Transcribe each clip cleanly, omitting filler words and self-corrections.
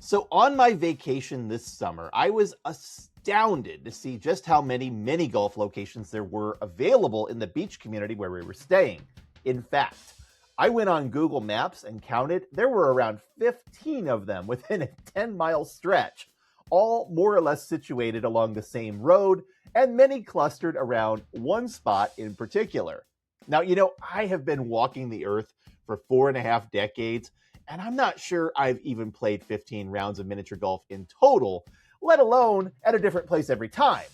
So on my vacation this summer, I was astounded to see just how many mini golf locations there were available in the beach community where we were staying. In fact, I went on Google Maps and counted, there were around 15 of them within a 10-mile stretch, all more or less situated along the same road, and many clustered around one spot in particular. Now, I have been walking the earth for 4.5 decades, and I'm not sure I've even played 15 rounds of miniature golf in total, let alone at a different place every time.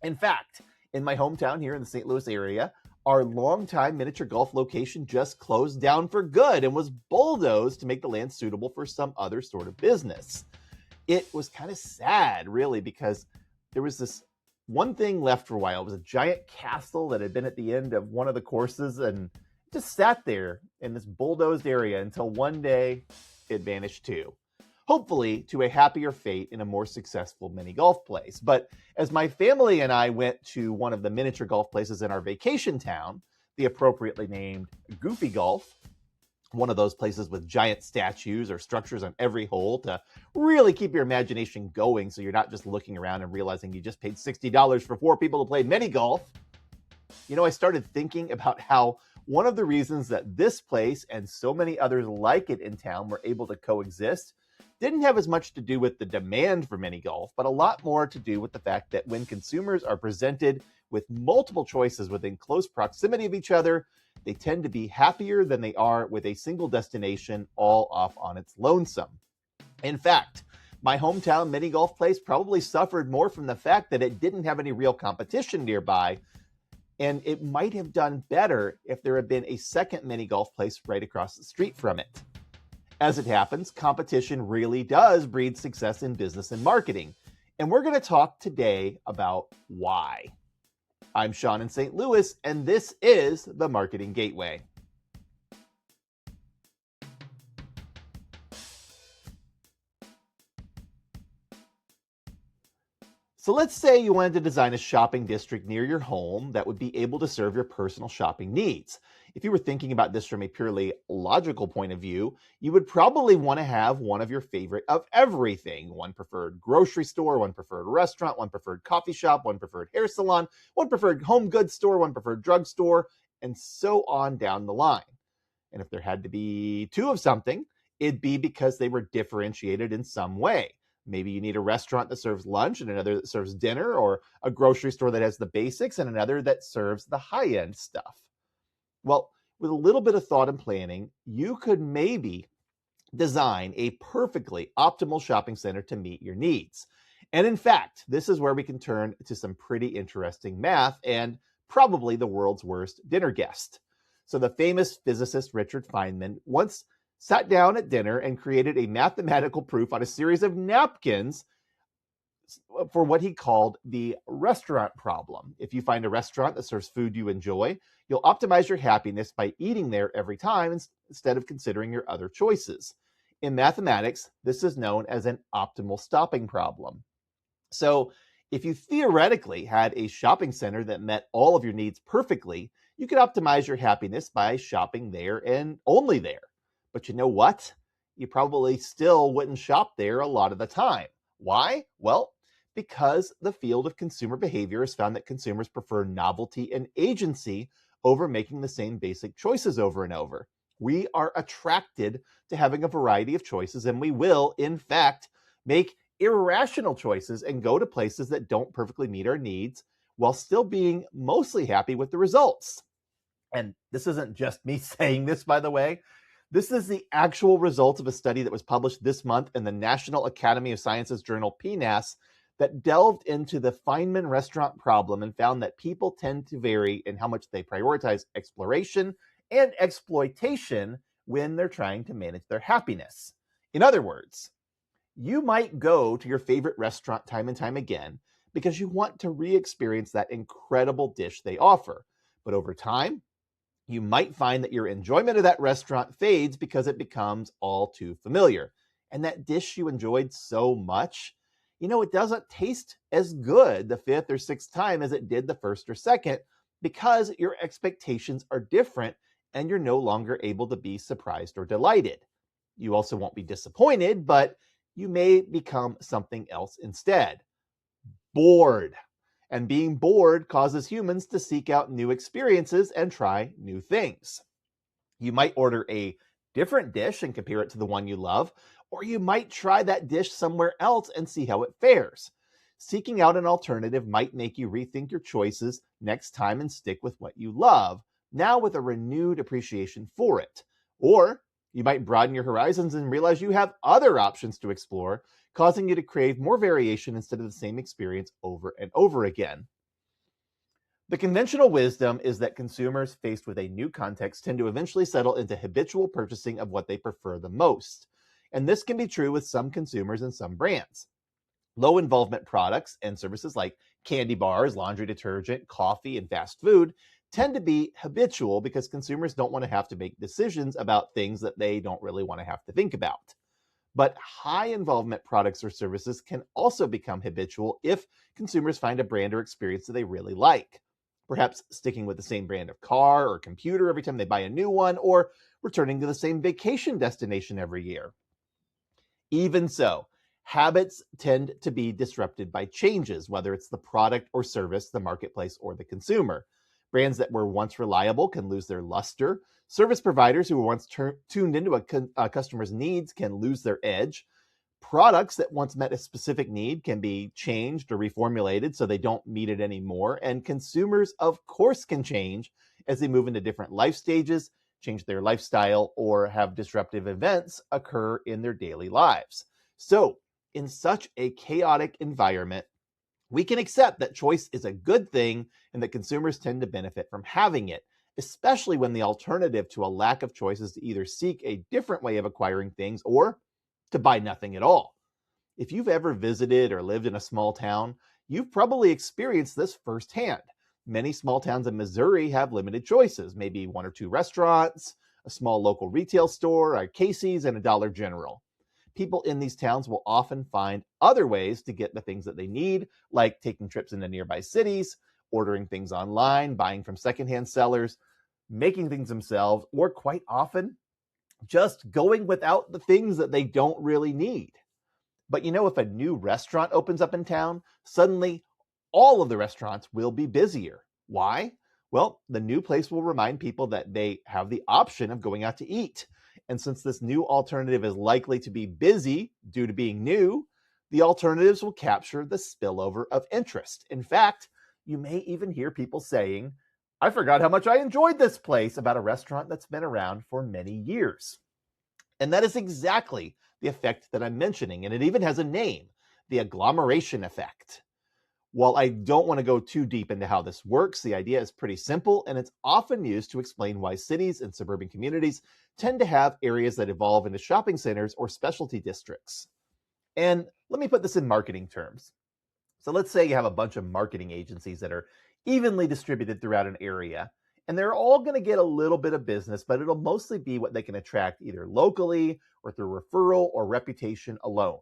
In fact, in my hometown here in the St. Louis area, our longtime miniature golf location just closed down for good and was bulldozed to make the land suitable for some other sort of business. It was kind of sad, really, because there was this one thing left for a while. It was a giant castle that had been at the end of one of the courses and just sat there in this bulldozed area until one day it vanished too. Hopefully to a happier fate in a more successful mini golf place. But as my family and I went to one of the miniature golf places in our vacation town, the appropriately named Goofy Golf, one of those places with giant statues or structures on every hole to really keep your imagination going so you're not just looking around and realizing you just paid $60 for 4 people to play mini golf. I started thinking about how one of the reasons that this place and so many others like it in town were able to coexist didn't have as much to do with the demand for mini golf, but a lot more to do with the fact that when consumers are presented with multiple choices within close proximity of each other, they tend to be happier than they are with a single destination all off on its lonesome. In fact, my hometown mini golf place probably suffered more from the fact that it didn't have any real competition nearby, and it might have done better if there had been a second mini golf place right across the street from it. As it happens, competition really does breed success in business and marketing, and we're going to talk today about why. I'm Sean in St. Louis, and this is the Marketing Gateway. So let's say you wanted to design a shopping district near your home that would be able to serve your personal shopping needs. If you were thinking about this from a purely logical point of view, you would probably want to have one of your favorite of everything. One preferred grocery store, one preferred restaurant, one preferred coffee shop, one preferred hair salon, one preferred home goods store, one preferred drugstore, and so on down the line. And if there had to be 2 of something, it'd be because they were differentiated in some way. Maybe you need a restaurant that serves lunch and another that serves dinner, or a grocery store that has the basics and another that serves the high-end stuff. Well, with a little bit of thought and planning, you could maybe design a perfectly optimal shopping center to meet your needs. And in fact, this is where we can turn to some pretty interesting math and probably the world's worst dinner guest. So the famous physicist Richard Feynman once sat down at dinner and created a mathematical proof on a series of napkins for what he called the restaurant problem. If you find a restaurant that serves food you enjoy, you'll optimize your happiness by eating there every time instead of considering your other choices. In mathematics, this is known as an optimal stopping problem. So if you theoretically had a shopping center that met all of your needs perfectly, you could optimize your happiness by shopping there and only there. But you know what? You probably still wouldn't shop there a lot of the time. Why? Well, because the field of consumer behavior has found that consumers prefer novelty and agency over making the same basic choices over and over. We are attracted to having a variety of choices, and we will, in fact, make irrational choices and go to places that don't perfectly meet our needs while still being mostly happy with the results. And this isn't just me saying this, by the way. This is the actual result of a study that was published this month in the National Academy of Sciences journal PNAS that delved into the Feynman restaurant problem and found that people tend to vary in how much they prioritize exploration and exploitation when they're trying to manage their happiness. In other words, you might go to your favorite restaurant time and time again because you want to re-experience that incredible dish they offer. But over time, you might find that your enjoyment of that restaurant fades because it becomes all too familiar. And that dish you enjoyed so much, it doesn't taste as good the 5th or 6th time as it did the 1st or 2nd because your expectations are different and you're no longer able to be surprised or delighted. You also won't be disappointed, but you may become something else instead. Bored. And being bored causes humans to seek out new experiences and try new things. You might order a different dish and compare it to the one you love, or you might try that dish somewhere else and see how it fares. Seeking out an alternative might make you rethink your choices next time and stick with what you love, now with a renewed appreciation for it. Or you might broaden your horizons and realize you have other options to explore, causing you to crave more variation instead of the same experience over and over again. The conventional wisdom is that consumers faced with a new context tend to eventually settle into habitual purchasing of what they prefer the most. And this can be true with some consumers and some brands. Low involvement products and services like candy bars, laundry detergent, coffee, and fast food tend to be habitual because consumers don't want to have to make decisions about things that they don't really want to have to think about. But high involvement products or services can also become habitual if consumers find a brand or experience that they really like. Perhaps sticking with the same brand of car or computer every time they buy a new one, or returning to the same vacation destination every year. Even so, habits tend to be disrupted by changes, whether it's the product or service, the marketplace, or the consumer. Brands that were once reliable can lose their luster. Service providers who were once tuned into a customer's needs can lose their edge. Products that once met a specific need can be changed or reformulated so they don't meet it anymore. And consumers, of course, can change as they move into different life stages, change their lifestyle, or have disruptive events occur in their daily lives. So, in such a chaotic environment, we can accept that choice is a good thing and that consumers tend to benefit from having it, especially when the alternative to a lack of choice is to either seek a different way of acquiring things or to buy nothing at all. If you've ever visited or lived in a small town, you've probably experienced this firsthand. Many small towns in Missouri have limited choices, maybe one or two restaurants, a small local retail store, a Casey's, and a Dollar General. People in these towns will often find other ways to get the things that they need, like taking trips into nearby cities, ordering things online, buying from secondhand sellers, making things themselves, or quite often, just going without the things that they don't really need. But if a new restaurant opens up in town, suddenly all of the restaurants will be busier. Why? Well, the new place will remind people that they have the option of going out to eat. And since this new alternative is likely to be busy due to being new, the alternatives will capture the spillover of interest. In fact, you may even hear people saying, "I forgot how much I enjoyed this place," about a restaurant that's been around for many years. And that is exactly the effect that I'm mentioning, and it even has a name, the agglomeration effect. While I don't want to go too deep into how this works, the idea is pretty simple, and it's often used to explain why cities and suburban communities tend to have areas that evolve into shopping centers or specialty districts. And let me put this in marketing terms. So let's say you have a bunch of marketing agencies that are evenly distributed throughout an area, and they're all going to get a little bit of business, but it'll mostly be what they can attract either locally or through referral or reputation alone.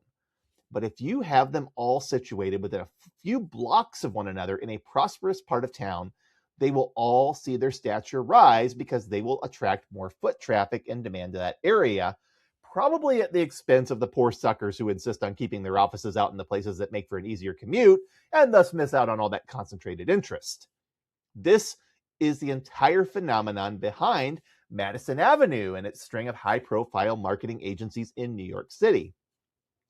But if you have them all situated within a few blocks of one another in a prosperous part of town, they will all see their stature rise because they will attract more foot traffic and demand to that area, probably at the expense of the poor suckers who insist on keeping their offices out in the places that make for an easier commute and thus miss out on all that concentrated interest. This is the entire phenomenon behind Madison Avenue and its string of high-profile marketing agencies in New York City.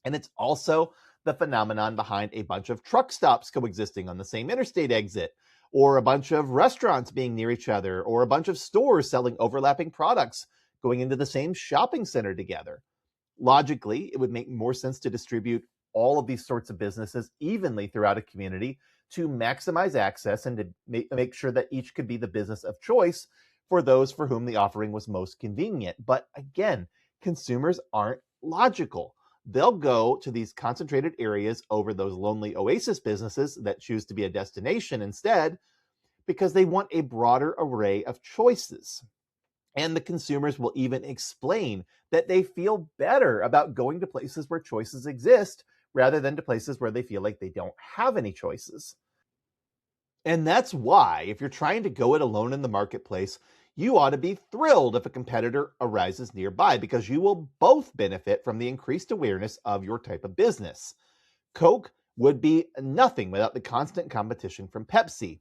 And it's also the phenomenon behind a bunch of truck stops coexisting on the same interstate exit, or a bunch of restaurants being near each other, or a bunch of stores selling overlapping products going into the same shopping center together. Logically, it would make more sense to distribute all of these sorts of businesses evenly throughout a community to maximize access and to make sure that each could be the business of choice for those for whom the offering was most convenient. But again, consumers aren't logical. They'll go to these concentrated areas over those lonely oasis businesses that choose to be a destination instead because they want a broader array of choices. And the consumers will even explain that they feel better about going to places where choices exist rather than to places where they feel like they don't have any choices. And that's why, if you're trying to go it alone in the marketplace, you ought to be thrilled if a competitor arises nearby because you will both benefit from the increased awareness of your type of business. Coke would be nothing without the constant competition from Pepsi.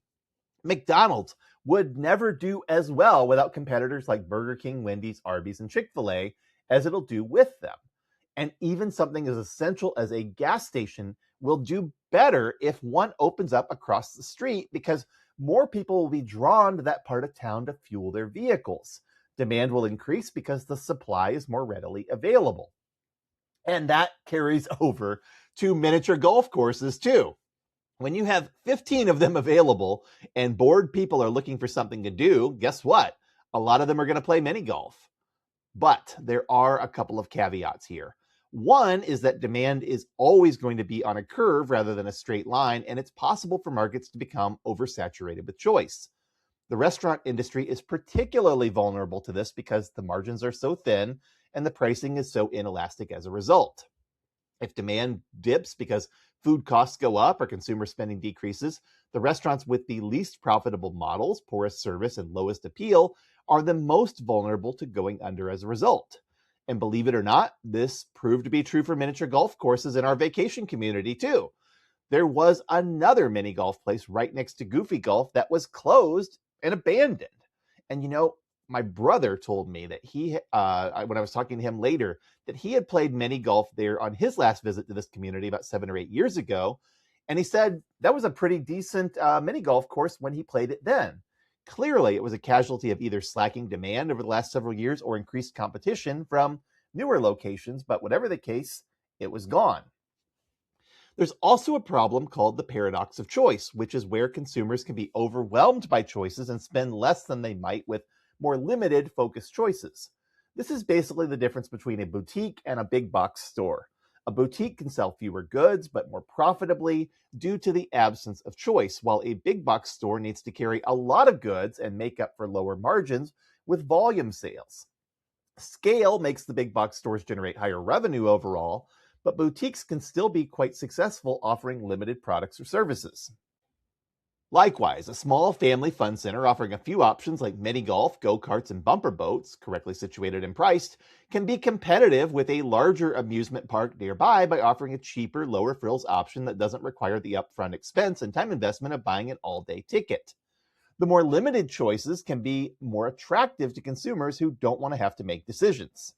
McDonald's would never do as well without competitors like Burger King, Wendy's, Arby's, and Chick-fil-A as it'll do with them. And even something as essential as a gas station will do better if one opens up across the street because more people will be drawn to that part of town to fuel their vehicles. Demand will increase because the supply is more readily available. And that carries over to miniature golf courses too. When you have 15 of them available and bored people are looking for something to do, guess what? A lot of them are going to play mini golf. But there are a couple of caveats here. One is that demand is always going to be on a curve rather than a straight line, and it's possible for markets to become oversaturated with choice. The restaurant industry is particularly vulnerable to this because the margins are so thin and the pricing is so inelastic as a result. If demand dips because food costs go up or consumer spending decreases, the restaurants with the least profitable models, poorest service, and lowest appeal are the most vulnerable to going under as a result. And believe it or not, this proved to be true for miniature golf courses in our vacation community too. There was another mini golf place right next to Goofy Golf that was closed and abandoned. And my brother told me that when I was talking to him later, that he had played mini golf there on his last visit to this community about 7 or 8 years ago. And he said that was a pretty decent mini golf course when he played it then. Clearly, it was a casualty of either slacking demand over the last several years or increased competition from newer locations. But whatever the case, it was gone. There's also a problem called the paradox of choice, which is where consumers can be overwhelmed by choices and spend less than they might with more limited, focused choices. This is basically the difference between a boutique and a big box store. A boutique can sell fewer goods, but more profitably due to the absence of choice, while a big box store needs to carry a lot of goods and make up for lower margins with volume sales. Scale makes the big box stores generate higher revenue overall, but boutiques can still be quite successful offering limited products or services. Likewise, a small family fun center offering a few options like mini golf, go-karts, and bumper boats, correctly situated and priced, can be competitive with a larger amusement park nearby by offering a cheaper, lower frills option that doesn't require the upfront expense and time investment of buying an all-day ticket. The more limited choices can be more attractive to consumers who don't want to have to make decisions.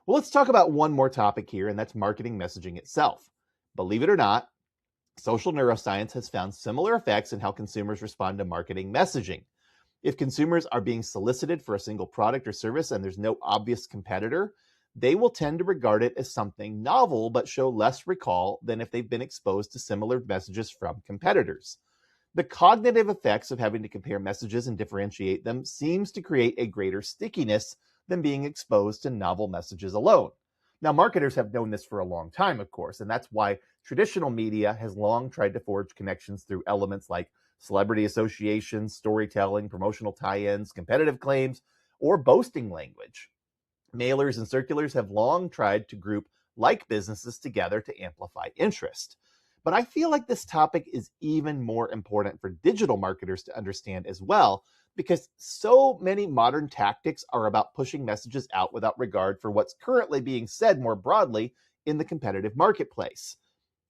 Well, let's talk about one more topic here, and that's marketing messaging itself. Believe it or not, social neuroscience has found similar effects in how consumers respond to marketing messaging. If consumers are being solicited for a single product or service and there's no obvious competitor, they will tend to regard it as something novel but show less recall than if they've been exposed to similar messages from competitors. The cognitive effects of having to compare messages and differentiate them seems to create a greater stickiness than being exposed to novel messages alone. Now, marketers have known this for a long time, of course, and that's why traditional media has long tried to forge connections through elements like celebrity associations, storytelling, promotional tie-ins, competitive claims, or boasting language. Mailers and circulars have long tried to group like businesses together to amplify interest. But I feel like this topic is even more important for digital marketers to understand as well, because so many modern tactics are about pushing messages out without regard for what's currently being said more broadly in the competitive marketplace.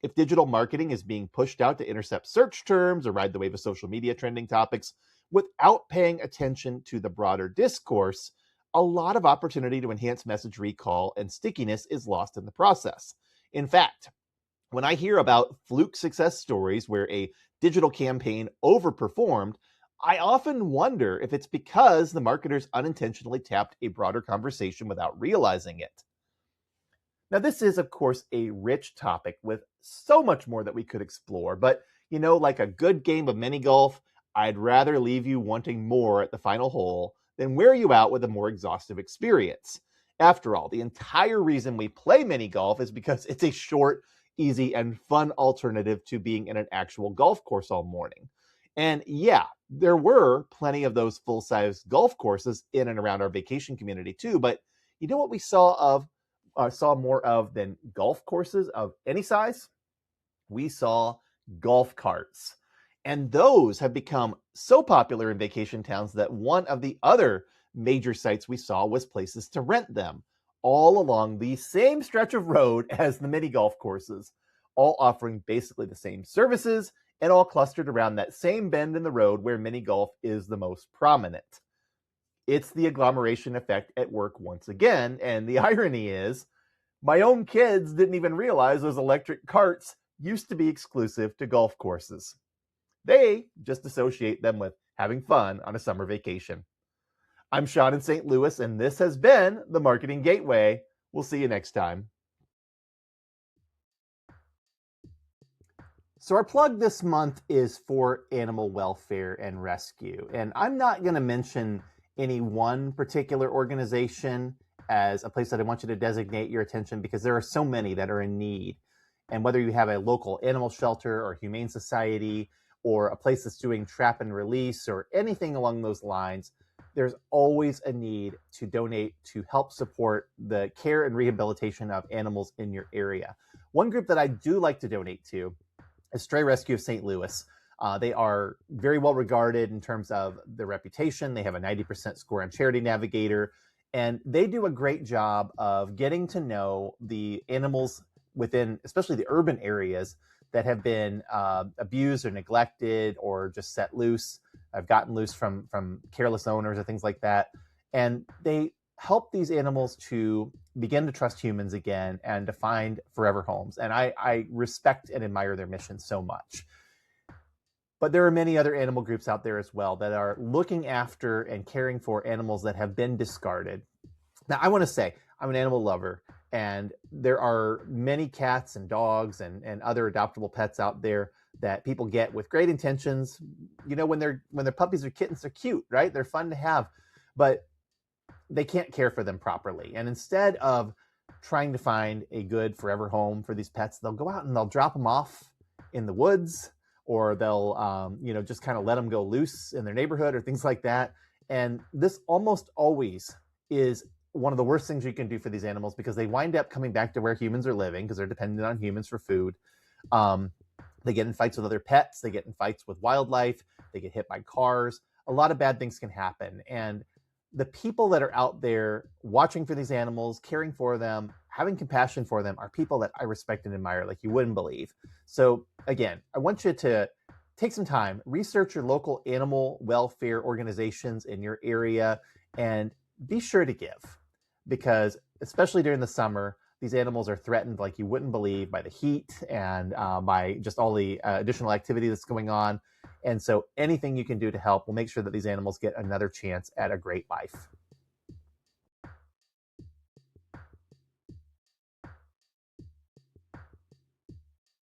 If digital marketing is being pushed out to intercept search terms or ride the wave of social media trending topics without paying attention to the broader discourse, a lot of opportunity to enhance message recall and stickiness is lost in the process. In fact, when I hear about fluke success stories where a digital campaign overperformed, I often wonder if it's because the marketers unintentionally tapped a broader conversation without realizing it. Now, this is, of course, a rich topic with so much more that we could explore, but like a good game of mini golf, I'd rather leave you wanting more at the final hole than wear you out with a more exhaustive experience. After all, the entire reason we play mini golf is because it's a short, easy, and fun alternative to being in an actual golf course all morning. And yeah, there were plenty of those full-size golf courses in and around our vacation community too, but you know what we saw more of than golf courses of any size? We saw golf carts. And those have become so popular in vacation towns that one of the other major sites we saw was places to rent them, all along the same stretch of road as the mini golf courses, all offering basically the same services and all clustered around that same bend in the road where mini golf is the most prominent. It's the agglomeration effect at work once again, and the irony is, my own kids didn't even realize those electric carts used to be exclusive to golf courses. They just associate them with having fun on a summer vacation. I'm Sean in St. Louis, and this has been the Marketing Gateway. We'll see you next time. So our plug this month is for animal welfare and rescue. And I'm not going to mention any one particular organization as a place that I want you to designate your attention, because there are so many that are in need. And whether you have a local animal shelter or humane society or a place that's doing trap and release or anything along those lines, there's always a need to donate to help support the care and rehabilitation of animals in your area. One group that I do like to donate to is Stray Rescue of St. Louis. They are very well regarded in terms of their reputation. They have a 90% score on Charity Navigator, and they do a great job of getting to know the animals within, especially the urban areas, that have been abused or neglected or just set loose, have gotten loose from careless owners or things like that. And they help these animals to begin to trust humans again and to find forever homes. And I respect and admire their mission so much. But there are many other animal groups out there as well that are looking after and caring for animals that have been discarded. Now, I want to say I'm an animal lover, and there are many cats and dogs and other adoptable pets out there that people get with great intentions. You know, when they're puppies or kittens, they're cute, right? They're fun to have, but they can't care for them properly. And instead of trying to find a good forever home for these pets, they'll go out and they'll drop them off in the woods, or they'll just kind of let them go loose in their neighborhood or things like that. And this almost always is one of the worst things you can do for these animals, because they wind up coming back to where humans are living because they're dependent on humans for food. They get in fights with other pets. They get in fights with wildlife. They get hit by cars. A lot of bad things can happen. And the people that are out there watching for these animals, caring for them, having compassion for them, are people that I respect and admire like you wouldn't believe. So again, I want you to take some time, research your local animal welfare organizations in your area, and be sure to give, because especially during the summer, these animals are threatened like you wouldn't believe by the heat and by just all the additional activity that's going on. And so anything you can do to help will make sure that these animals get another chance at a great life.